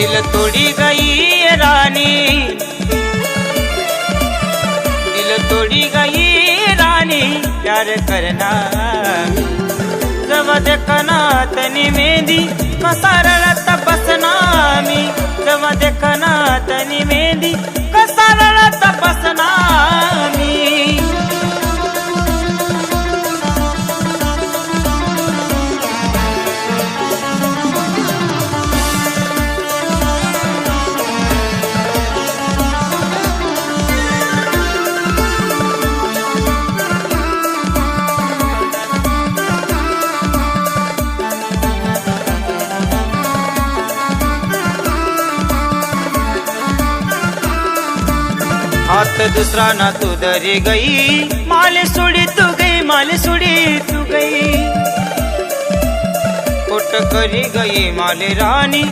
दिल तोड़ी गई रानी, दिल तोड़ी गई रानी, प्यार करना जब देखना तनी मेहंदी कसारळत बसना मी, जब देखना तनी मेहंदी कसारळत बसना मी। हाथ दूसरा ना तू दरी गई, माले सुड़ी तू गई, माले सुड़ी तू गई, कोट करी गई माले रानी।